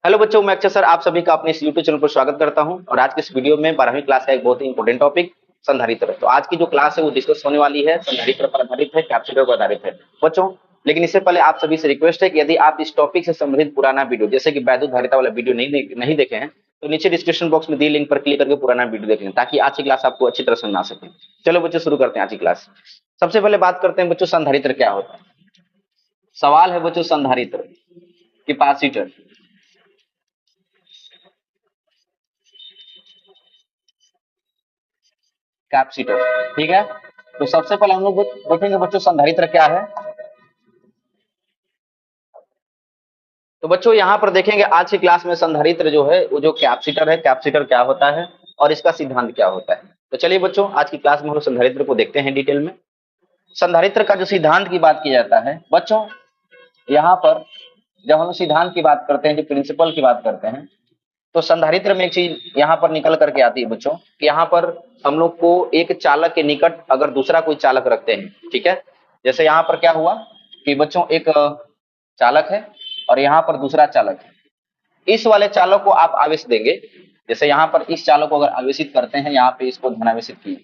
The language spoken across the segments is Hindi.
हेलो बच्चों, मैं अक्षय सर आप सभी का अपने इस यूट्यूब चैनल पर स्वागत करता हूं। और आज के इस वीडियो में 12वीं क्लास का एक बहुत ही इंपॉर्टेंट टॉपिक संधारित्र। तो आज की जो क्लास है वो डिस्कस होने वाली है, संधारित्र पर आधारित है, कैपेसिटर पर आधारित है बच्चों। लेकिन इससे पहले आप सभी से रिक्वेस्ट है कि यदि आप इस टॉपिक से संबंधित पुराना वीडियो जैसे कि वैद्युत धारिता वाला वीडियो नहीं देखे हैं तो नीचे डिस्क्रिप्शन बॉक्स में दी लिंक पर क्लिक करके पुराना वीडियो देख लें, ताकि आज की क्लास आपको अच्छी तरह समझ आ सके। चलो बच्चों, शुरू करते हैं आज की क्लास। सबसे पहले बात करते हैं बच्चों, संधारित्र क्या होता है। सवाल है बच्चों, संधारित्र, कैपेसिटर, कैपेसिटर, ठीक है। तो सबसे पहले हम लोग देखेंगे बच्चों, संधारित्र क्या है। तो बच्चों यहाँ पर देखेंगे आज की क्लास में संधारित्र जो है वो जो कैपेसिटर है, कैपेसिटर क्या होता है और इसका सिद्धांत क्या होता है। तो चलिए बच्चों, आज की क्लास में हम लोग संधारित्र को देखते हैं डिटेल में। संधारित्र का जो सिद्धांत की बात की जाता है बच्चों, यहाँ पर जब हम सिद्धांत की बात करते हैं, जो प्रिंसिपल की बात करते हैं, तो संधारित्र में एक चीज यहाँ पर निकल करके आती है बच्चों कि यहाँ पर हम लोग को एक चालक के निकट अगर दूसरा कोई चालक रखते हैं, ठीक है। जैसे यहाँ पर क्या हुआ कि बच्चों एक चालक है और यहाँ पर दूसरा चालक है। इस वाले चालक को आप आवेश देंगे, जैसे यहाँ पर इस चालक को अगर आवेशित करते हैं, यहाँ पे इसको धनावेशित किए,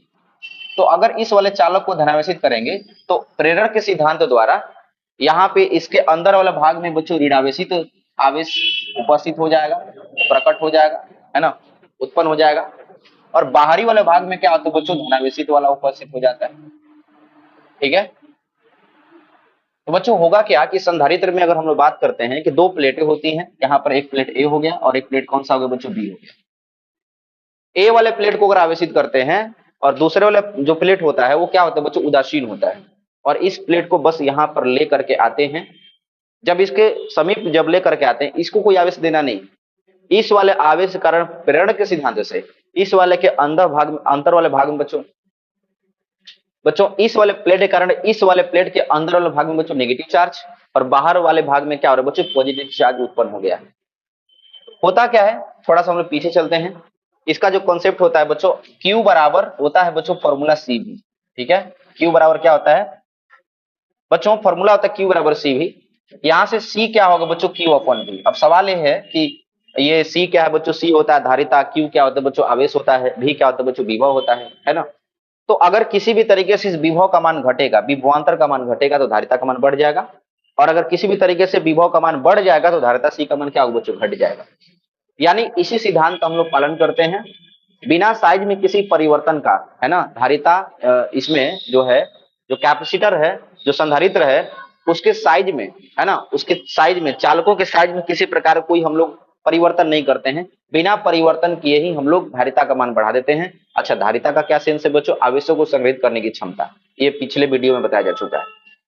तो अगर इस वाले चालक को धनावेशित करेंगे तो प्रेरण के सिद्धांत द्वारा यहाँ पे इसके अंदर वाला भाग में बच्चों ऋणावेशित आवेश उपस्थित हो जाएगा, प्रकट हो जाएगा, है ना, उत्पन्न हो जाएगा। और बाहरी वाले भाग में क्या होता है बच्चों, धनावेशित वाला उपस्थित हो जाता है, ठीक है। तो बच्चों होगा क्या कि संधारित्र में अगर हम लोग बात करते हैं कि दो प्लेटें होती हैं, यहाँ पर एक प्लेट ए हो गया और एक प्लेट कौन सा हो गया बच्चों, बी हो गया। ए वाले प्लेट को अगर आवेशित करते हैं और दूसरे वाले जो प्लेट होता है वो क्या होता है बच्चों, उदासीन होता है। और इस प्लेट को बस यहाँ पर ले करके आते हैं, जब इसके समीप जब ले करके आते हैं, इसको कोई आवेश देना नहीं। इस वाले आवेश के कारण प्रेरण के सिद्धांत से इस वाले के अंदर भाग में, अंतर वाले भाग में बच्चों बच्चों इस वाले प्लेट के कारण इस वाले प्लेट के अंदर वाले भाग में बच्चों नेगेटिव चार्ज और बाहर वाले भाग में क्या हो रहा है बच्चों, पॉजिटिव चार्ज उत्पन्न हो गया है। होता क्या है, थोड़ा सा हम लोग पीछे चलते हैं। इसका जो कॉन्सेप्ट होता है बच्चों, Q बराबर होता है बच्चों फॉर्मूला सी भी, ठीक है। Q बराबर क्या होता है बच्चों, फॉर्मूला होता है Q बराबर सी भी। यहां से C क्या होगा बच्चों, Q अपॉन V। अब सवाल ये है कि ये C क्या है बच्चों, C होता है धारिता, Q क्या होता है बच्चों, आवेश होता है, V क्या होता है बच्चों, विभव होता है ना। तो अगर किसी भी तरीके से इस विभव का मान घटेगा, विभवांतर का मान घटेगा तो धारिता का मान बढ़ जाएगा। और अगर किसी भी तरीके से विभव का मान बढ़ जाएगा तो धारिता C का मान क्या होगा बच्चों, घट जाएगा। यानी इसी सिद्धांत का हम लोग पालन करते हैं, बिना साइज में किसी परिवर्तन का, है ना। धारिता इसमें जो है, जो कैपेसिटर है, जो संधारित्र है, उसके साइज में, है ना, उसके साइज में, चालकों के साइज में किसी प्रकार कोई हम लोग परिवर्तन नहीं करते हैं। बिना परिवर्तन किए ही हम लोग धारिता का मान बढ़ा देते हैं। अच्छा, धारिता का क्या सेंस है बच्चों, आवेशों को संग्रहित करने की क्षमता, ये पिछले वीडियो में बताया जा चुका है।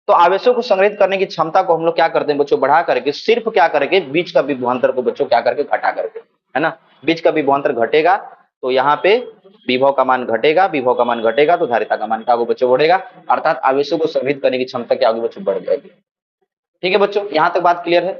तो आवेशों को संग्रहित करने की क्षमता को हम लोग क्या करते हैं बच्चों, बढ़ा करके, सिर्फ क्या करके, बीच का विभवांतर को बच्चों क्या करके, घटा करके, है ना। बीच का विभवांतर घटेगा तो यहाँ पे विभव का मान घटेगा, विभव का मान घटेगा तो धारिता का मान क्या होगा बच्चों, बढ़ेगा। अर्थात आवेशों को संग्रहित करने की क्षमता क्या होगी बच्चों, बढ़ जाएगी। ठीक है बच्चों, यहां तक बात क्लियर है।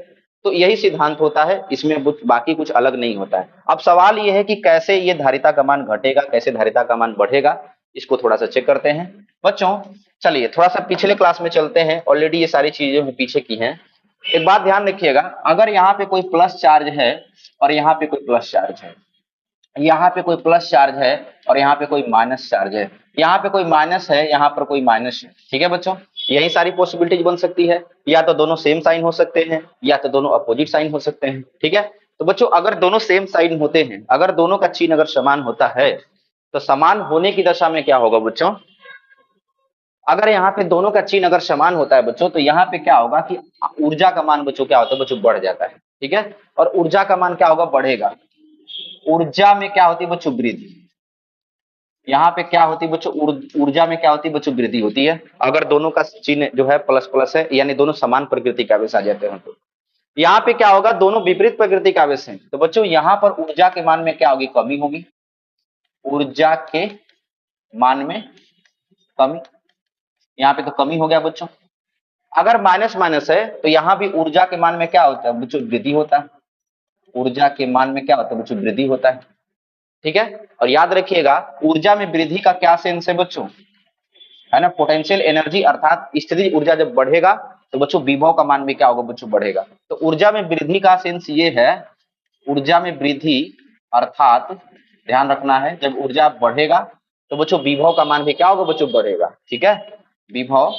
तो यही सिद्धांत होता है, इसमें बाकी कुछ अलग नहीं होता है। अब सवाल यह है कि कैसे ये धारिता का मान घटेगा, कैसे धारिता का मान बढ़ेगा, इसको थोड़ा सा चेक करते हैं बच्चों। चलिए थोड़ा सा पिछले क्लास में चलते हैं, ऑलरेडी ये सारी चीजें हम पीछे की हैं। एक बात ध्यान रखिएगा, अगर यहाँ पे कोई प्लस चार्ज है और यहाँ पे कोई प्लस चार्ज है, यहाँ पे कोई प्लस चार्ज है और यहाँ पे कोई माइनस चार्ज है, यहाँ पे कोई माइनस है, यहाँ पर कोई माइनस है, ठीक है बच्चों। यही सारी पॉसिबिलिटीज बन सकती है, या तो दोनों सेम साइन हो सकते हैं या तो दोनों अपोजिट साइन हो सकते हैं, ठीक है। तो बच्चों अगर दोनों सेम साइन होते हैं, अगर दोनों का चिन्ह अगर समान होता है, तो समान होने की दशा में क्या होगा बच्चों, अगर यहाँ पे दोनों का चिन्ह अगर समान होता है बच्चों, तो यहाँ पे क्या होगा कि ऊर्जा का मान बच्चों क्या होता है बच्चों, बढ़ जाता है, ठीक है। और ऊर्जा का मान क्या होगा, बढ़ेगा। ऊर्जा में क्या होती है बच्चों, वृद्धि। यहाँ पे क्या होती है बच्चों, ऊर्जा में क्या होती है बच्चों, वृद्धि होती है। अगर दोनों का चिन्ह जो है प्लस प्लस है, यानी दोनों समान प्रकृति के आवेश आ जाते हैं। तो यहाँ पे क्या होगा, दोनों विपरीत प्रकृति के आवेश हैं, तो बच्चों यहाँ पर ऊर्जा के मान में क्या होगी, कमी होगी। ऊर्जा के मान में कमी, यहाँ पे तो कमी हो गया बच्चों। अगर माइनस माइनस है तो यहाँ भी ऊर्जा के मान में क्या होता है बच्चों, वृद्धि होता है। ऊर्जा के मान में क्या होता है बच्चों, वृद्धि होता है, ठीक है। और याद रखिएगा, ऊर्जा में वृद्धि का क्या सेंस है बच्चों, है ना, पोटेंशियल एनर्जी, अर्थात स्थितिज ऊर्जा जब बढ़ेगा तो बच्चों विभव का मान भी क्या होगा बच्चों, बढ़ेगा। तो ऊर्जा में वृद्धि का सेंस ये है ऊर्जा में वृद्धि अर्थात ध्यान रखना है, जब ऊर्जा बढ़ेगा तो बच्चों विभव का मान भी क्या होगा बच्चों, बढ़ेगा। ठीक है, विभव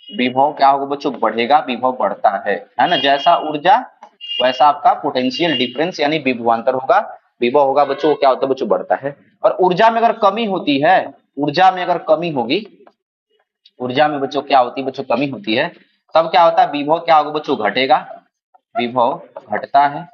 विभव क्या होगा बच्चों, बढ़ेगा, विभव बढ़ता है ना। जैसा ऊर्जा वैसा आपका पोटेंशियल डिफरेंस यानी विभवांतर होगा। विभव होगा बच्चों, वो क्या होता है बच्चों, बढ़ता है। और ऊर्जा में अगर कमी होती है, ऊर्जा में अगर कमी होगी, ऊर्जा में बच्चों क्या होती है बच्चों, कमी होती है, तब क्या होता है, विभव क्या होगा बच्चों, घटेगा, विभव घटता है।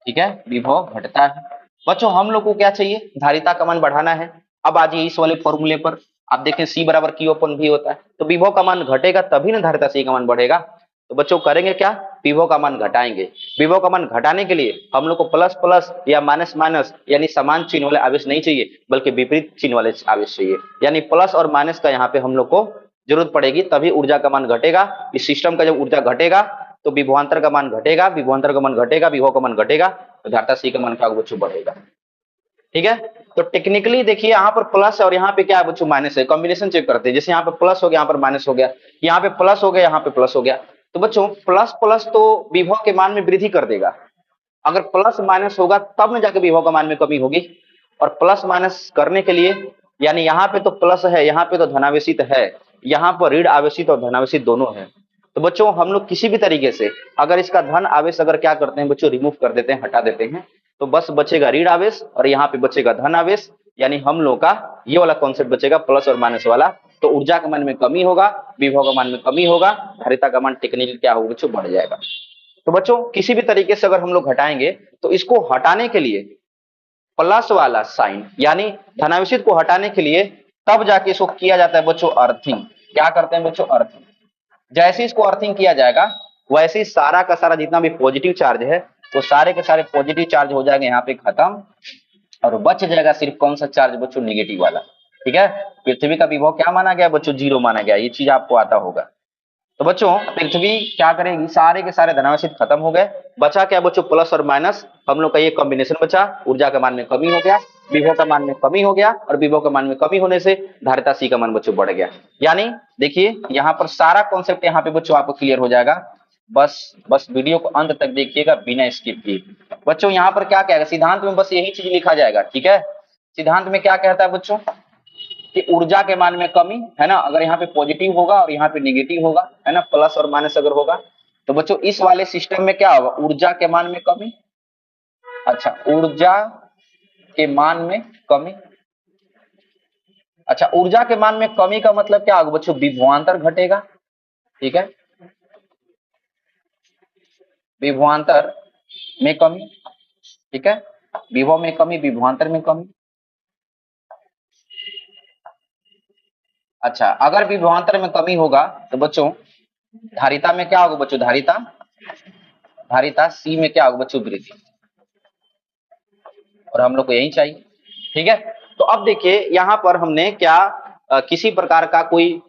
ठीक है, विभव घटता है। बच्चों हम लोग को क्या चाहिए, धारिता का मान बढ़ाना है। अब आ जाइए इस वाले फॉर्मूले पर, आप देखें C बराबर Q अपन V होता है, तो विभव का मान घटेगा तभी ना धारिता C का मान बढ़ेगा। तो बच्चों करेंगे क्या, विभव का मान घटाएंगे। विभव का मान घटाने के लिए हम लोग को प्लस प्लस या माइनस माइनस यानी समान चिन्ह वाले आवेश नहीं चाहिए, बल्कि विपरीत चिन्ह वाले आवेश चाहिए। यानी प्लस और माइनस का यहाँ पे हम लोग को जरूरत पड़ेगी, तभी ऊर्जा का मान घटेगा। इस सिस्टम का जब ऊर्जा घटेगा तो विभवांतर का मान घटेगा, विभवांतर का मान घटेगा, विभव का मान घटेगा, तो धारिता C का मान क्या होगा बच्चों, बढ़ेगा। ठीक है, तो टेक्निकली देखिए यहाँ पर प्लस और यहाँ पे क्या है बच्चों, माइनस है। कॉम्बिनेशन चेक करते हैं, जैसे यहाँ पे प्लस हो गया, यहाँ पर माइनस हो गया, यहाँ पे प्लस हो गया, यहाँ पे प्लस हो गया। तो बच्चों प्लस प्लस तो विभव के मान में वृद्धि कर देगा। अगर प्लस माइनस होगा तब न जाके विभव का मान में कमी होगी। और प्लस माइनस करने के लिए, यानी यहाँ पे तो प्लस है, यहाँ पे तो धनावेशित है, यहाँ पर ऋण आवेशित और धनावेशित दोनों है। तो बच्चों हम लोग किसी भी तरीके से अगर इसका धन आवेश अगर क्या करते हैं बच्चों, रिमूव कर देते हैं, हटा देते हैं, तो बस बचेगा ऋण आवेश और यहाँ पे बचेगा धन आवेश। यानी हम लोग का ये वाला कॉन्सेप्ट बचेगा, प्लस और माइनस वाला। तो ऊर्जा के मान में कमी होगा, विभव का मान में कमी होगा, धारिता का मान टेक्निकली क्या होगा बच्चों, बढ़ जाएगा। तो बच्चों किसी भी तरीके से अगर हम लोग घटाएंगे तो इसको हटाने के लिए प्लस वाला साइन यानी धनावेशित को हटाने के लिए तब जाके इसको किया जाता है बच्चों अर्थिंग। क्या करते हैं बच्चों, अर्थिंग। जैसे इसको अर्थिंग किया जाएगा वैसे ही सारा का सारा जितना भी पॉजिटिव चार्ज है वो सारे के सारे पॉजिटिव चार्ज हो जाएंगे यहाँ पे खत्म, और बच जाएगा सिर्फ कौन सा चार्ज बच्चों, निगेटिव वाला। ठीक है, पृथ्वी का विभव क्या माना गया बच्चों, 0 माना गया। ये चीज आपको आता होगा। तो बच्चों पृथ्वी क्या करेगी, सारे के सारे धनावेशित खत्म हो गए, बचा क्या बच्चों, प्लस और माइनस। हम लोग का ये कॉम्बिनेशन बचा, ऊर्जा का मान में कमी हो गया, विभव का मान में कमी हो गया, और विभव का मान में कमी होने से धारिता C का मान बच्चों बढ़ गया। यानी देखिए यहाँ पर सारा कॉन्सेप्ट यहाँ पे बच्चों आपको क्लियर हो जाएगा। बस वीडियो को अंत तक देखिएगा बिना स्किप किए। बच्चों यहाँ पर क्या कहेगा, सिद्धांत में बस यही चीज लिखा जाएगा। ठीक है, सिद्धांत में क्या कहता है बच्चों कि ऊर्जा के मान में कमी है ना, अगर यहाँ पे पॉजिटिव होगा और यहाँ पे निगेटिव होगा है ना, प्लस और माइनस अगर होगा, तो बच्चों इस वाले सिस्टम में क्या होगा, ऊर्जा के मान में कमी। अच्छा, ऊर्जा के मान में कमी। अच्छा, ऊर्जा के मान में कमी का मतलब क्या होगा बच्चों, विभवांतर घटेगा। ठीक है, विभवांतर में कमी। ठीक है, विभव में कमी, विभवांतर में कमी। अच्छा, अगर विभवांतर में कमी होगा तो बच्चों धारिता में क्या होगा बच्चों, धारिता C में क्या होगा बच्चों, वृद्धि। और हम लोग को यही चाहिए। ठीक है, तो अब देखिए यहाँ पर हमने क्या किसी प्रकार का कोई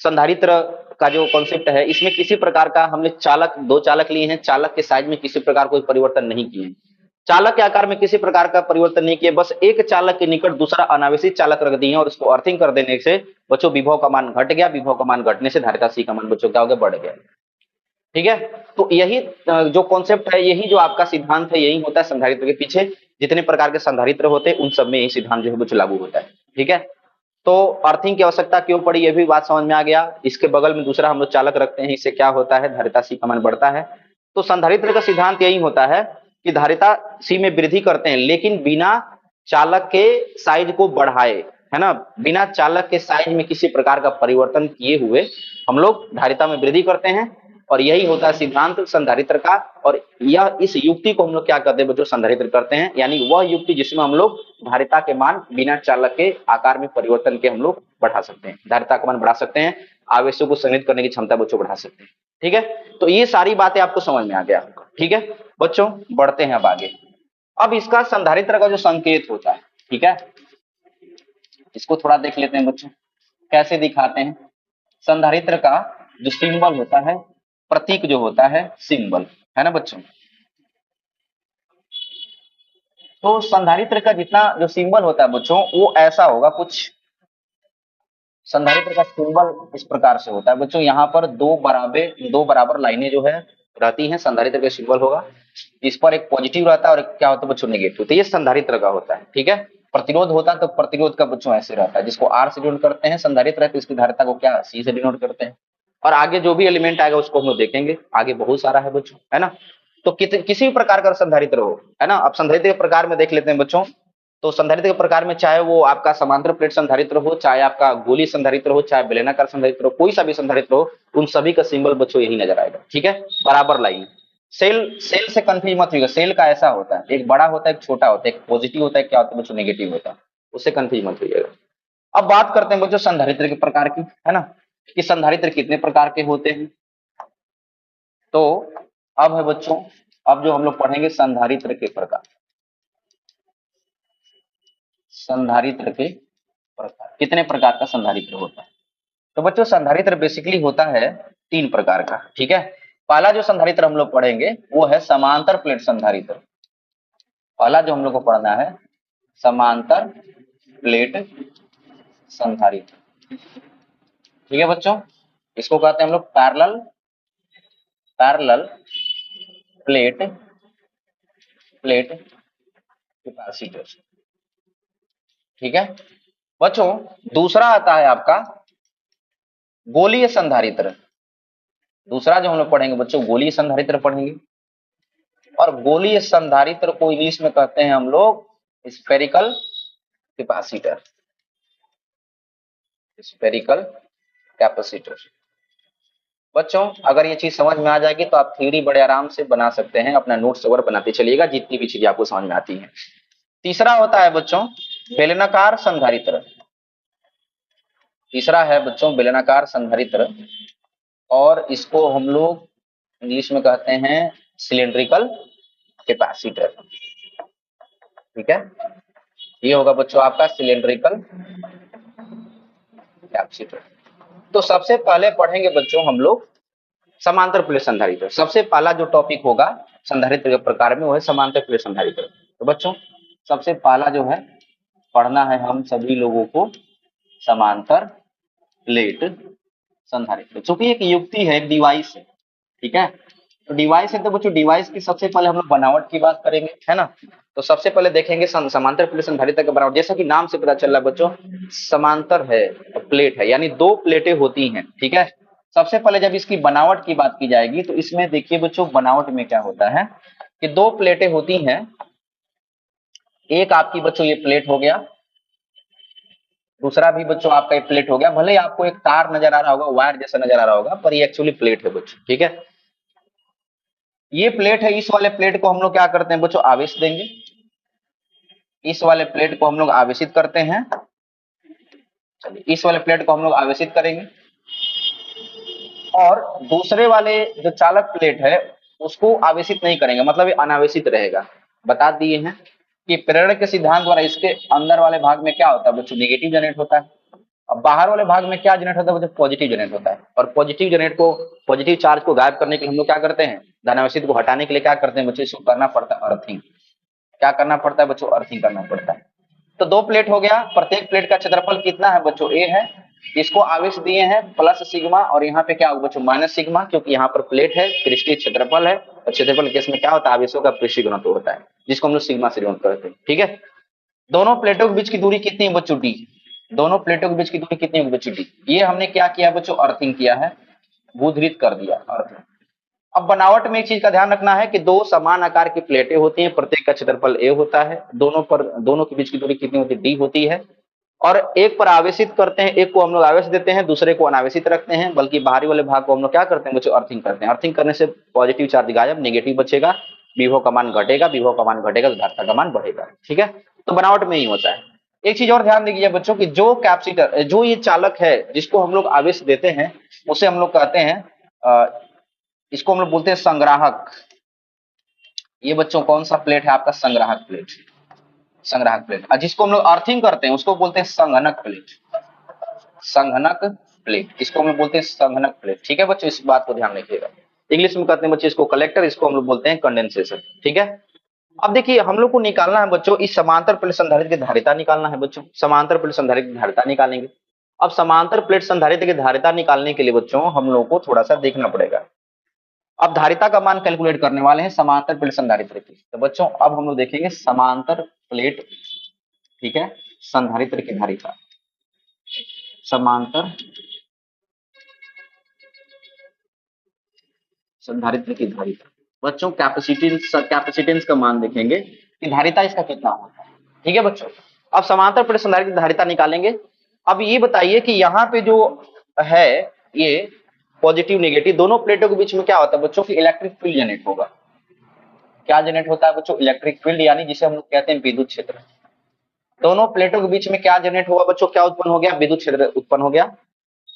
संधारित्र का जो कॉन्सेप्ट है, इसमें किसी प्रकार का हमने चालक, 2 चालक लिए हैं, चालक के साइज में किसी प्रकार कोई परिवर्तन नहीं किए, चालक के आकार में किसी प्रकार का परिवर्तन नहीं किए, बस एक चालक के निकट दूसरा अनावेशित चालक रख दिए और उसको अर्थिंग कर देने से बच्चों विभव का मान घट गया, विभव का मान घटने से धारिता C का मान बच्चों क्या हो गया, बढ़ गया। ठीक है, तो यही जो कॉन्सेप्ट है, यही जो आपका सिद्धांत है, यही होता है संधारित्र के पीछे। जितने प्रकार के संधारित्र होते हैं उन सब में यही सिद्धांत जो है बच्चों लागू होता है। ठीक है, तो अर्थिंग की आवश्यकता क्यों पड़ी, ये भी बात समझ में आ गया। इसके बगल में दूसरा हम लोग चालक रखते हैं, इससे क्या होता है, धारिता C का मान बढ़ता है। तो संधारित्र का सिद्धांत यही होता है कि धारिता C में वृद्धि करते हैं, लेकिन बिना चालक के साइज को बढ़ाए, है ना, बिना चालक के साइज में किसी प्रकार का परिवर्तन किए हुए हम लोग धारिता में वृद्धि करते हैं। और यही होता है सिद्धांत संधारित्र का। और यह इस युक्ति को हम लोग क्या करते हैं बच्चों, संधारित्र करते हैं, यानी वह युक्ति जिसमें हम लोग धारिता के मान बिना चालक के आकार में परिवर्तन के हम लोग बढ़ा सकते हैं, धारिता का मान बढ़ा सकते हैं, आवेशों को संग्रहित करने की क्षमता बच्चों बढ़ा सकते हैं। ठीक है, तो ये सारी बातें आपको समझ में आ गया। ठीक है बच्चों, बढ़ते हैं अब आगे। अब इसका संधारित्र का जो संकेत होता है, ठीक है, इसको थोड़ा देख लेते हैं बच्चों, कैसे दिखाते हैं। संधारित्र का जो सिंबल होता है, प्रतीक जो होता है, सिंबल, है ना बच्चों। तो संधारित्र का जितना जो सिंबल होता है बच्चों, वो ऐसा होगा कुछ। संधारित्र का सिंबल इस प्रकार से होता है बच्चों, यहाँ पर दो बराबर लाइनें जो है रहती हैं, संधारित्र का सिंबल होगा। इस पर एक पॉजिटिव रहता है और एक क्या होता है बच्चों, नेगेटिव। तो ये संधारित्र का होता है, ठीक है। प्रतिरोध होता है तो प्रतिरोध का बच्चों ऐसे रहता है, जिसको आर से डिनोट करते हैं। संधारित्र है तो इसकी धारिता को क्या, सी से डिनोट करते हैं। और आगे जो भी एलिमेंट आएगा उसको हम लोग देखेंगे, आगे बहुत सारा है बच्चों, है ना। तो किसी भी प्रकार का संधारित्र हो, है ना। अब संधारित्र के प्रकार में देख लेते हैं बच्चों। तो संधारित्र के प्रकार में चाहे वो आपका समांतर प्लेट संधारित्र हो, चाहे आपका गोली संधारित्र हो, चाहे बेलनाकार संधारित्र हो, कोई सा भी संधारित्र हो, उन सभी का सिंबल बच्चों यही नजर आएगा, ठीक है, बराबर लाइन। सेल सेल से कंफ्यूज मत होइएगा, सेल का ऐसा होता है, एक बड़ा होता है, एक छोटा होता है, एक पॉजिटिव होता है, क्या होता है बच्चों, नेगेटिव होता है, उससे कंफ्यूज मत होइएगा। अब बात करते हैं बच्चों संधारित्र के प्रकार की, है ना, कि संधारित्र कितने प्रकार के होते हैं। तो अब है बच्चों, अब जो हम लोग पढ़ेंगे संधारित्र के प्रकार। संधारित्र के प्रकार, कितने प्रकार का संधारित्र होता है। तो बच्चों संधारित्र बेसिकली होता है 3 प्रकार का, ठीक है। पहला जो संधारित्र हम लोग पढ़ेंगे वो है समांतर प्लेट संधारित्र। पहला जो हम लोग को पढ़ना है समांतर प्लेट संधारित्र, ठीक है बच्चों। इसको कहते हैं हम लोग parallel parallel plate plate capacitor, ठीक है बच्चों। दूसरा आता है आपका गोलीय संधारित्र। दूसरा जो हम लोग पढ़ेंगे बच्चों गोलीय संधारित्र पढ़ेंगे। और गोलीय संधारित्र को इंग्लिश में कहते हैं हम लोग स्फेरिकल कैपेसिटर, स्फेरिकल कैपेसिटर। बच्चों अगर ये चीज समझ में आ जाएगी तो आप थ्योरी बड़े आराम से बना सकते हैं, अपना नोट्स वगैरह बनाते चलिएगा जितनी भी चीजें आपको समझ में आती हैं। तीसरा होता है बच्चों बेलनाकार संधारित्र। तीसरा है बच्चों बेलनाकार संधारित्र, और इसको हम लोग इंग्लिश में कहते हैं सिलेंड्रिकल कैपेसिटर, ठीक है। ये होगा बच्चों आपका सिलेंड्रिकल कैपेसिटर। तो सबसे पहले पढ़ेंगे बच्चों हम लोग समांतर प्लेट संधारित्र। सबसे पहला जो टॉपिक होगा संधारित्र के प्रकार में वो है समांतर प्लेट संधारित्र। तो बच्चों सबसे पहला जो है पढ़ना है हम सभी लोगों को समांतर प्लेट संधारित्र। चूंकि एक युक्ति है, एक डिवाइस है, ठीक है। तो डिवाइस है तो बच्चों डिवाइस की सबसे पहले हम लोग बनावट की बात करेंगे, है ना। तो सबसे पहले देखेंगे समांतर प्लेट संधारित्र का बनावट। जैसा कि नाम से पता चल रहा है बच्चों समांतर है, प्लेट है, यानी 2 प्लेटें होती हैं, ठीक है। सबसे पहले जब इसकी बनावट की बात की जाएगी तो इसमें देखिए बच्चों बनावट में क्या होता है कि 2 प्लेटें होती हैं। एक आपकी बच्चों ये प्लेट हो गया, दूसरा भी बच्चों आपका एक प्लेट हो गया। भले ही आपको एक तार नजर आ रहा होगा, वायर जैसा नजर आ रहा होगा, पर ये एक्चुअली प्लेट है बच्चों, ठीक है। ये प्लेट है, इस वाले प्लेट को हम लोग क्या करते हैं बच्चों आवेश देंगे। इस वाले प्लेट को हम लोग आवेशित करते हैं। चलिए इस वाले प्लेट को हम लोग आवेशित करेंगे और दूसरे वाले जो चालक प्लेट है उसको आवेशित नहीं करेंगे, मतलब ये अनावेशित रहेगा। बता दिए हैं कि प्रेरण के सिद्धांत द्वारा इसके अंदर वाले भाग में क्या होता है बच्चों नेगेटिव जनरेट होता है, अब बाहर वाले भाग में क्या जनरेट होता है बच्चों पॉजिटिव जनरेट होता है। और पॉजिटिव चार्ज को गायब करने के लिए हम लोग क्या करते हैं, धनावेशित को हटाने के लिए क्या करते हैं बच्चों, इसको करना पड़ता है अर्थिंग। क्या करना पड़ता है बच्चों, अर्थिंग करना पड़ता है। तो 2 प्लेट हो गया, प्रत्येक प्लेट का क्षेत्रफल कितना है बच्चों, ए है। इसको आवेश दिए हैं प्लस सिग्मा, और यहाँ पे क्या होगा बच्चों माइनस सिग्मा, क्योंकि यहाँ पर प्लेट है, पृष्ठीय क्षेत्रफल है, और क्षेत्रफल केस में क्या होता है आवेशों का पृष्ठीय घनत्व होता है, जिसको हम लोग सिग्मा से डिनोट करते हैं, ठीक है। दोनों प्लेटों के बीच की दूरी कितनी है बच्चों, डी। दोनों प्लेटों के बीच की दूरी कितनी होगी बच्चों, डी। ये हमने क्या किया बच्चों, अर्थिंग किया है, बुधरित कर दिया अर्थिंग। अब बनावट में एक चीज का ध्यान रखना है कि 2 समान आकार की प्लेटें होती हैं, प्रत्येक का क्षेत्रफल ए होता है, दोनों के बीच की दूरी कितनी होती है, डी होती है। और एक पर आवेशित करते हैं, एक को हम लोग आवेश देते हैं, दूसरे को अनावेशित रखते हैं, बल्कि बाहरी वाले भाग को हम लोग क्या करते हैं बच्चों अर्थिंग करते हैं। अर्थिंग करने से पॉजिटिव चार्ज गायब, नेगेटिव बचेगा, विभव का मान घटेगा, विभव का मान घटेगा तो धारिता का मान बढ़ेगा, ठीक है। तो बनावट में ही होता है। एक चीज और ध्यान दीजिए बच्चों कि जो कैपेसिटर, जो ये चालक है जिसको हम लोग आवेश देते हैं उसे हम लोग कहते हैं इसको हम लोग बोलते हैं संग्राहक। ये बच्चों कौन सा प्लेट है आपका, संग्राहक प्लेट, संग्राहक प्लेट। और जिसको हम लोग अर्थिंग करते हैं उसको बोलते हैं संघनक प्लेट, संघनक प्लेट, इसको हम लोग बोलते हैं संघनक प्लेट, ठीक है बच्चों, इस बात को ध्यान रखिएगा। इंग्लिश में कहते हैं बच्चों इसको कलेक्टर, इसको हम लोग बोलते हैं कंडेंसेशन, ठीक है। अब देखिए हम लोग को निकालना है बच्चों इस समांतर प्लेट संधारित्र की धारिता निकालना है बच्चों, समांतर प्लेट संधारित्र की धारिता निकालेंगे। अब समांतर प्लेट संधारित्र की धारिता निकालने के लिए बच्चों हम लोग को थोड़ा सा देखना पड़ेगा। अब धारिता का मान कैलकुलेट करने वाले हैं समांतर प्लेट संधारित्र की। तो बच्चों अब हम लोग देखेंगे समांतर प्लेट, ठीक है, संधारित्र की धारिता, समांतर संधारित्र की धारिता। बच्चों कैपेसिटेंस का मान देखेंगे कि धारिता इसका कितना होता है। ठीक है बच्चों, अब समांतर प्लेट संधारित्र की धारिता निकालेंगे। अब ये बताइए कि यहाँ पे जो है ये पॉजिटिव नेगेटिव दोनों प्लेटों के बीच में क्या होता है बच्चों की इलेक्ट्रिक फील्ड जनरेट होगा। क्या जनरेट होता है बच्चों? इलेक्ट्रिक फील्ड, यानी जिसे हम लोग कहते हैं विद्युत क्षेत्र। दोनों प्लेटों के बीच में क्या जनरेट होगा बच्चों? क्या उत्पन्न हो गया? विद्युत क्षेत्र उत्पन्न हो गया।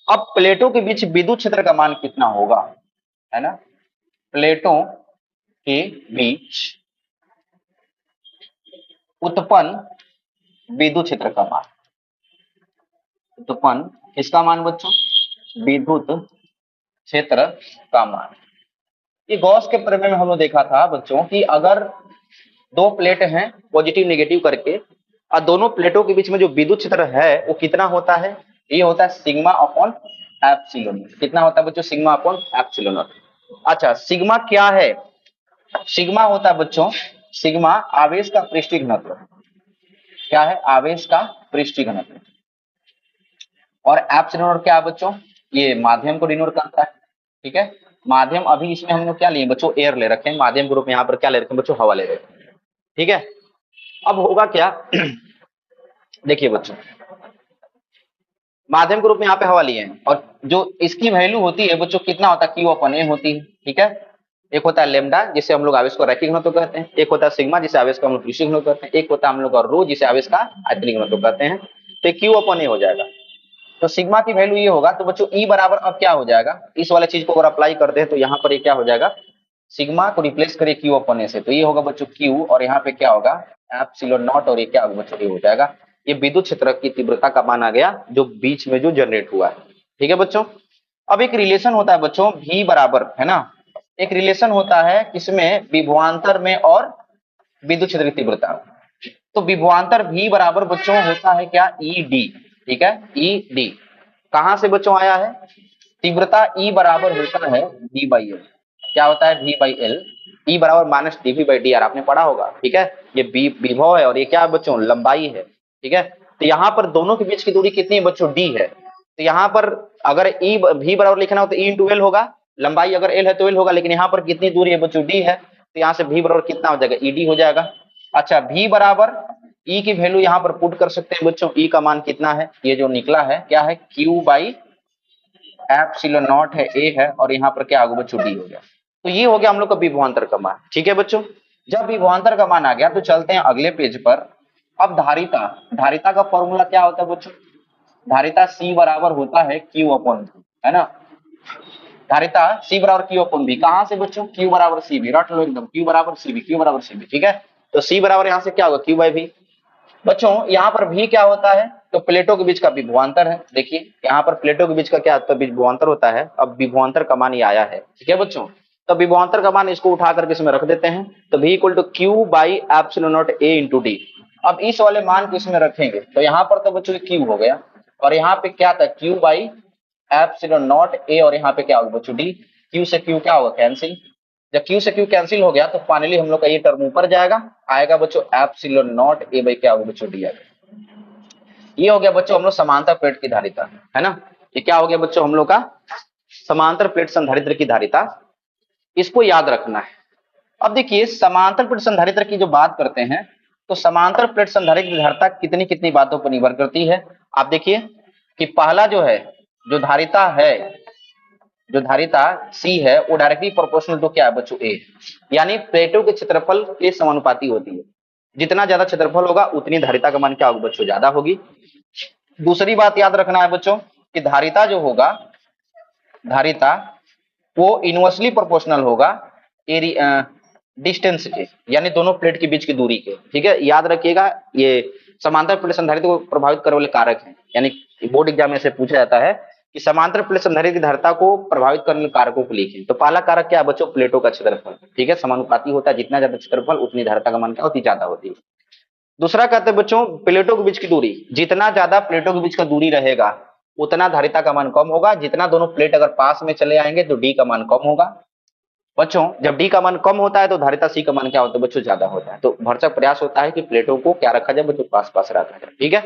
अब प्लेटों के बीच विद्युत क्षेत्र का मान कितना होगा, है ना? प्लेटों के बीच उत्पन्न विद्युत क्षेत्र का मान, उत्पन्न किसका मान बच्चों? विद्युत क्षेत्र का मान। ये गॉस के प्रमेय में हमने देखा था बच्चों कि अगर दो प्लेट हैं पॉजिटिव नेगेटिव करके और दोनों प्लेटों के बीच में जो विद्युत क्षेत्र है वो कितना होता है? ये होता है सिग्मा अपॉन एप्सिलॉन। कितना होता है बच्चों? Sigma upon epsilon. अच्छा, सिग्मा क्या है? सिग्मा होता है बच्चों, सिग्मा आवेश का पृष्ठीय घनत्व। क्या है? आवेश का पृष्ठीय घनत्व। और एप्सिलॉन क्या है बच्चों? ये माध्यम को डिनोट करता है। ठीक है, माध्यम अभी इसमें हम लोग क्या लिए बच्चों? एयर ले रखे हैं। माध्यम के रूप में यहाँ पर क्या ले रखे हैं बच्चों? हवा ले रहे हैं। ठीक है, अब होगा क्या देखिए बच्चों, माध्यम के रूप में यहाँ पे हवा लिए हैं और जो इसकी वैल्यू होती है बच्चों कितना होता है? क्यू अपन ए होती है। ठीक है, एक होता है लेमडा जिसे हम लोग आवेश को रैखिक घनत्व कहते हैं, एक होता है सिग्मा जिसे आवेश का हम लोग पृष्ठीय घनत्व कहते हैं, एक होता है हम लोग और रो जिसे आवेश का आयतनिक घनत्व कहते हैं। तो क्यू अपन ए हो जाएगा। तो सिग्मा की वैल्यू ये होगा। तो बच्चों ई बराबर अब क्या हो जाएगा? इस वाले चीज को अगर अप्लाई करते हैं तो यहाँ पर ये क्या हो जाएगा? सिग्मा को रिप्लेस करिए क्यू अपन ए से, तो ये होगा बच्चों क्यू और यहाँ पे क्या होगा? एप्सिलॉन नॉट और ये क्या होगा बच्चों? ये हो जाएगा। ये विद्युत क्षेत्र की तीव्रता का मान आ गया जो बीच में जो जनरेट हुआ है। ठीक है बच्चों, अब एक रिलेशन होता है बच्चों भी बराबर, है ना? एक रिलेशन होता है किसमें? विभवांतर में और विद्युत क्षेत्र की तीव्रता। तो विभवांतर भी बराबर बच्चों होता है क्या? E D. ठीक है, ई डी कहां से बच्चों आया है? तीव्रता ई बराबर होता है डी बाई एल। क्या होता है? We by L. ई बराबर minus D V by D R, आपने पढ़ा होगा। ठीक है, ये विभव है और ये क्या है बच्चों? लंबाई है। ठीक है, तो यहाँ पर दोनों के बीच की दूरी कितनी है बच्चों? डी है। तो यहाँ पर अगर ई भी बराबर लिखना हो तो ई इंटू एल होगा, लंबाई अगर एल है तो एल होगा, लेकिन यहाँ पर कितनी दूरी है बच्चों? डी है। तो यहाँ से भी बराबर कितना हो जाएगा? ई डी हो जाएगा। अच्छा, भी बराबर ई की वैल्यू यहाँ पर पुट कर सकते हैं बच्चों। ई का मान कितना है? ये जो निकला है क्या है? क्यू बाई एप्सिलॉन नॉट है, ए है, और यहाँ पर क्या होगा बच्चों? डी हो गया। तो ये हो गया हम लोग का विभवांतर का मान। ठीक है बच्चों, जब विभवांतर का मान आ गया तो चलते हैं अगले पेज पर। अब धारिता, धारिता का फॉर्मूला क्या होता है बच्चों? धारिता C बराबर होता है Q अपॉन V, है ना? धारिता C बराबर Q अपॉन V। कहां से बच्चों? Q बराबर CV, रट लो एकदम, Q बराबर CV, Q बराबर CV। ठीक है, तो C बराबर यहां से क्या होगा? Q by V। बच्चों यहाँ पर भी क्या होता है? तो प्लेटों के बीच का विभवांतर है। देखिए यहाँ पर प्लेटों के बीच का क्या? तो विभवांतर होता है। अब विभवांतर का मान ये आया है। ठीक है बच्चों, तो विभवांतर का मान इसको उठा करके इसमें रख देते हैं। तो V equal to Q by epsilon naught A into D. अब इस वाले मान को इसमें रखेंगे तो यहाँ पर तो बच्चों क्यू हो गया और यहाँ पे क्या था? क्यू बाई एप्सिलॉन नॉट ए और यहाँ पे क्या होगा बच्चों? डी। क्यू से क्यू क्या होगा? कैंसिल। जब क्यू से क्यू कैंसिल हो गया तो फाइनली हम लोग का ये टर्म ऊपर जाएगा, आएगा बच्चों एप्सिलॉन नॉट ए बाई क्या होगा बच्चों? डी आएगा। ये हो गया बच्चों हम लोग समांतर प्लेट की धारिता, है ना? ये क्या हो गया बच्चों? हम लोग का समांतर प्लेट संधारित्र की धारिता। इसको याद रखना है। अब देखिए समांतर प्लेट संधारित्र की जो बात करते हैं तो समांतर प्लेट संधारित्र की धारिता कितनी कितनी बातों पर निर्भर करती है। आप देखिए कि पहला जो है, जो धारिता है, जो धारिता सी है वो डायरेक्टली प्रोपोर्शनल टू क्या है बच्चों? ए, यानी प्लेटों के क्षेत्रफल के समानुपाती होती है। जितना ज्यादा क्षेत्रफल होगा उतनी धारिता का मान क्या होगा बच्चों? ज्यादा होगी। दूसरी बात याद रखना है बच्चों कि धारिता जो होगा, धारिता वो इनवर्सली प्रोपोर्शनल होगा डिस्टेंस के, यानी दोनों प्लेट के बीच की दूरी के। ठीक है, याद रखिएगा ये समांतर प्लेट संधारित्र को प्रभावित करने वाले कारक हैं। यानी बोर्ड एग्जाम में से पूछा जाता है कि समांतर प्लेट संधारित्र की धारिता को प्रभावित करने वाले कारकों को लिखें। तो पहला कारक क्या है बच्चों? प्लेटों का क्षेत्रफल। ठीक है, समानुपाती होता है, जितना ज्यादा क्षेत्रफल उतनी धारिता का मान क्या होती? ज्यादा होती है। दूसरा कहते हैं बच्चों प्लेटों के बीच की दूरी। जितना ज्यादा प्लेटों के बीच का दूरी रहेगा उतना धारिता का मान कम होगा। जितना दोनों प्लेट अगर पास में चले आएंगे तो डी का मान कम होगा। बच्चों जब डी का मान कम होता है तो धारिता सी का मान क्या होता है बच्चों, ज्यादा होता है। तो भरसक प्रयास होता है कि प्लेटों को क्या रखा जाए बच्चों, पास पास रखा जाए। ठीक है,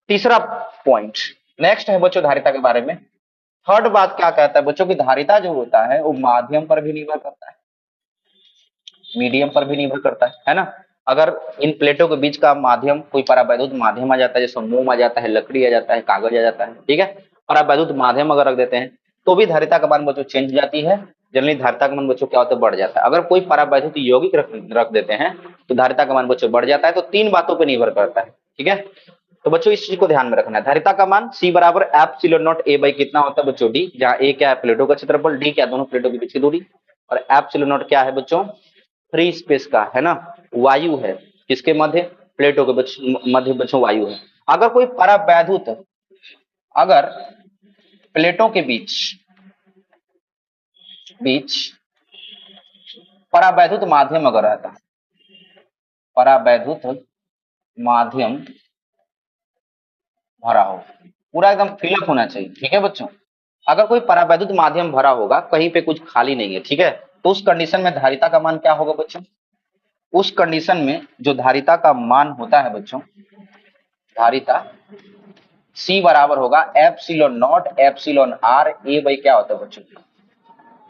तीसरा पॉइंट नेक्स्ट है बच्चों धारिता के बारे में। थर्ड बात क्या कहता है बच्चों की धारिता जो होता है वो माध्यम पर भी निर्भर करता है, मीडियम पर भी निर्भर करता है ना। अगर इन प्लेटों के बीच का माध्यम कोई परावैद्युत माध्यम आ जाता है, जैसे मोम आ जाता है, लकड़ी आ जाता है, कागज आ जाता है, ठीक है, परावैद्युत माध्यम अगर रख देते हैं तो भी धारिता का मान बच्चों चेंज हो जाती है। जनरली धारिता का मान बच्चों क्या होता है, बढ़ जाता है। अगर कोई परावैद्युत यौगिक रख देते हैं तो धारिता का मान बच्चों बढ़ जाता है। तो तीन बातों पर निर्भर करता है। ठीक है, तो बच्चों इस चीज को ध्यान में रखना है। धारिता का मान C बराबर एप्सिलॉन नॉट A बाई कितना होता है बच्चों, D, जहां A क्या है प्लेटों का क्षेत्रफल, D क्या दोनों प्लेटों के बीच की दूरी, और एप्सिलॉन नॉट क्या है बच्चों, फ्री स्पेस का है ना, वायु है किसके मध्य, प्लेटों के मध्य बच्चों वायु है। अगर कोई परावैद्युत, अगर प्लेटों के बीच बीच परावैद्युत माध्यम अगर रहता है, परावैद्युत माध्यम भरा हो, पूरा एकदम फिलअप होना चाहिए। ठीक है बच्चों, अगर कोई परावैद्युत माध्यम भरा होगा, कहीं पे कुछ खाली नहीं है, ठीक है, तो उस कंडीशन में धारिता का मान क्या होगा बच्चों, उस कंडीशन में जो धारिता का मान होता है बच्चों, धारिता C बराबर होगा epsilon not epsilon R A by क्या होता है बच्चों।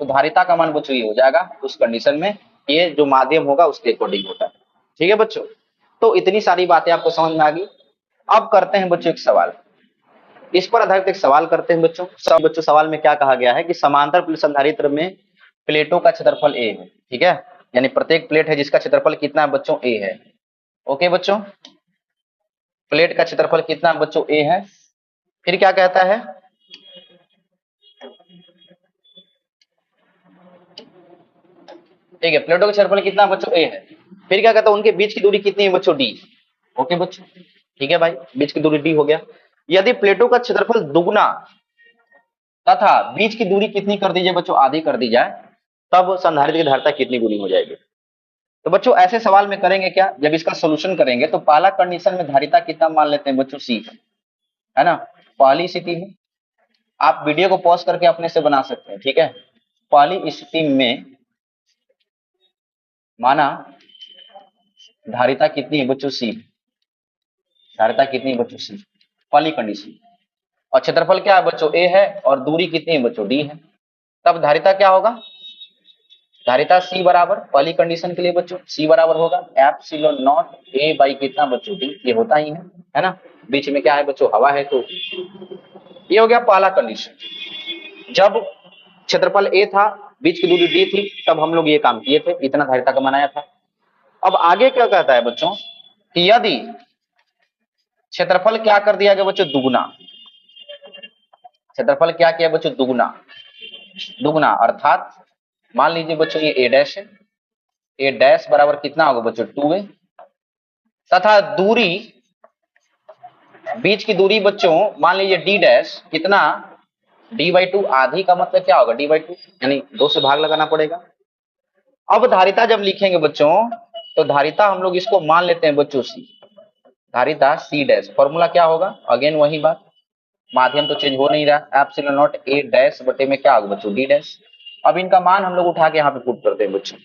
तो धारिता का मान बच्चों ये हो जाएगा उस कंडीशन में, ये जो माध्यम होगा उसके अकॉर्डिंग होता है। ठीक है बच्चों, तो इतनी सारी बातें आपको समझ में आ गई। अब करते हैं बच्चों एक सवाल, इस पर आधारित एक सवाल करते हैं बच्चों। बच्चों सवाल में क्या कहा गया है कि समांतर प्लेट संधारित्र में प्लेटों का क्षेत्रफल A है। ठीक है, यानी प्रत्येक प्लेट है जिसका क्षेत्रफल कितना है बच्चों, A है। ओके बच्चों, प्लेट का क्षेत्रफल कितना बच्चों, A है। फिर क्या कहता है, ठीक है, प्लेटों का क्षेत्रफल कितना बच्चों, A है। फिर क्या कहता है, उनके बीच की दूरी कितनी है बच्चों, D। ओके बच्चों, ठीक है भाई, बीच की दूरी D हो गया। यदि प्लेटों का क्षेत्रफल दुगना तथा बीच की दूरी कितनी कर दी जाए बच्चों, आधी कर दी जाए, तब संधारित्र की धारिता कितनी गुनी हो जाएगी। तो बच्चों ऐसे सवाल में करेंगे क्या, जब इसका सोल्यूशन करेंगे तो पहला कंडीशन में धारिता कितना मान लेते हैं बच्चों, C, है ना। पहली स्थिति में आप वीडियो को पॉज करके अपने से बना सकते हैं। ठीक है, पहली स्थिति में माना धारिता कितनी है बच्चों, C, धारिता कितनी है बच्चों, C, पहली कंडीशन। और क्षेत्रफल क्या है बच्चों, A है, और दूरी कितनी है बच्चों, D है। तब धारिता क्या होगा, धारिता C बराबर, पहली कंडीशन के लिए बच्चों C बराबर होगा एप्सिलॉन नॉट A बाई कितना बच्चों, D, ये होता ही है ना। बीच में क्या है बच्चों, हवा है, तो ये हो गया पहला कंडीशन। जब क्षेत्रफल A था, बीच की दूरी D थी, तब हम लोग ये काम किए थे, इतना धारिता का बनाया था। अब आगे क्या कहता है बच्चों कि यदि क्षेत्रफल क्या कर दिया गया बच्चों, दुगुना, क्षेत्रफल क्या किया बच्चों, दुगुना, दुगुना अर्थात मान लीजिए बच्चों ये A डैश है, A डैश बराबर कितना होगा बच्चों, 2A, तथा दूरी, बीच की दूरी बच्चों मान लीजिए D डैश कितना, D/2, आधी का मतलब क्या होगा, D/2, यानी 2 से भाग लगाना पड़ेगा। अब धारिता जब लिखेंगे बच्चों तो धारिता हम लोग इसको मान लेते हैं बच्चों C, धारिता C डैश, फॉर्मूला क्या होगा, अगेन वही बात, माध्यम तो चेंज हो नहीं रहा, एप्सिलॉन नॉट A डैश बटे में क्या होगा बच्चों, D डैश। अब इनका मान हम लोग उठा के यहाँ पे पुट करते हैं बच्चों,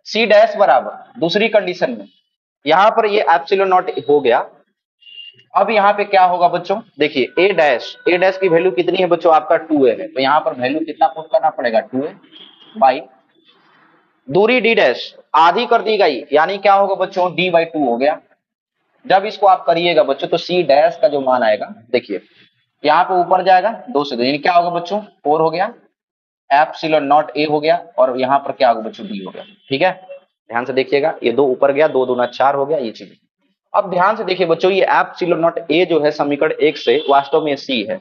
C डैश बराबर दूसरी कंडीशन में, यहाँ पर ये एप्सिलॉन नॉट हो गया। अब यहाँ पे क्या होगा बच्चों, देखिए A डैश की वैल्यू कितनी है बच्चों, आपका 2A है, तो यहाँ पर वैल्यू कितना पुट करना पड़ेगा, 2A बाई दूरी D डैश आधी कर दी गई, यानी क्या होगा बच्चों, D/2 हो गया। जब इसको आप करिएगा बच्चों तो C डैश का जो मान आएगा, देखिए यहाँ पे ऊपर जाएगा 2 से 2, यानी क्या होगा बच्चों, 4 हो गया, एप्सिलॉन नॉट A हो गया, और यहाँ पर क्या होगा बच्चों, D हो गया। ठीक है, ध्यान से देखिएगा, ये 2 ऊपर गया, 2 दूना 4 हो गया, ये चीज। अब ध्यान से देखिए बच्चों, ये एप्सिलॉन नॉट A जो है समीकरण 1 से वास्तव में C है,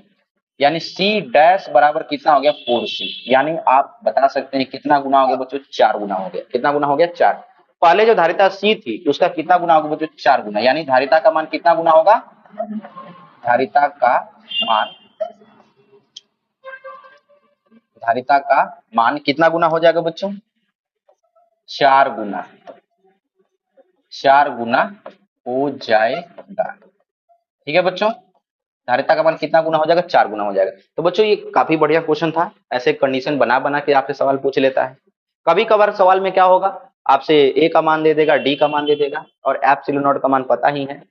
यानी C डैश बराबर कितना हो गया, 4C, यानी आप बता सकते हैं कितना गुना हो गया बच्चों, 4 गुना हो गया। कितना गुना हो गया, 4। पहले जो धारिता C थी उसका कितना गुना होगा बच्चों, 4 गुना, यानी धारिता का मान कितना गुना होगा, धारिता का मान, धारिता का मान कितना गुना हो जाएगा बच्चों, 4 गुना, 4 गुना हो जाएगा। ठीक है बच्चों, धारिता का मान कितना गुना हो जाएगा, 4 गुना हो जाएगा। तो बच्चों ये काफी बढ़िया क्वेश्चन था, ऐसे कंडीशन बना बना के आपसे सवाल पूछ लेता है। कभी कभार सवाल में क्या होगा, आपसे ए का मान दे देगा, डी का मान दे देगा, और एप्सिलॉन नॉट का मान पता ही है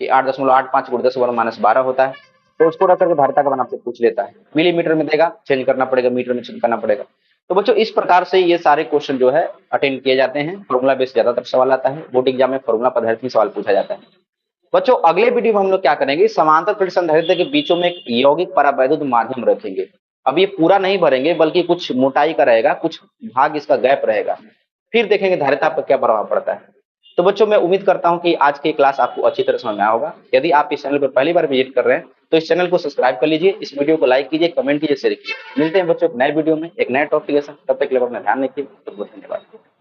कि 8.85 गुणा 10⁻12 होता है। तो उसको रख करके धारिता का मान आपसे पूछ लेता है, मिलीमीटर में देगा, चेंज करना पड़ेगा, मीटर में चेंज करना पड़ेगा। तो बच्चों इस प्रकार से ये सारे क्वेश्चन जो है अटेंड किए जाते हैं। फॉर्मूला बेस ज्यादातर सवाल आता है, बोर्ड एग्जाम में फॉर्मूला पर आधारित ही सवाल पूछा जाता है। बच्चों अगले वीडियो में हम लोग क्या करेंगे, समांतर प्लेट संधारित्र के बीचों में एक यौगिक परावैद्युत माध्यम रखेंगे। अब ये पूरा नहीं भरेंगे, बल्कि कुछ मोटाई का रहेगा, कुछ भाग इसका गैप रहेगा, फिर देखेंगे धारिता पर क्या प्रभाव पड़ता है। तो बच्चों मैं उम्मीद करता हूं कि आज की क्लास आपको अच्छी तरह समझ में आया होगा। यदि आप इस चैनल पर पहली बार विजिट कर रहे हैं तो इस चैनल को सब्सक्राइब कर लीजिए, इस वीडियो को लाइक कीजिए, कमेंट कीजिए, शेयर कीजिए। मिलते हैं बच्चों एक नए वीडियो में एक नए टॉपिक के साथ, तब तक के लिए अपना ध्यान रखिए। बहुत बहुत धन्यवाद।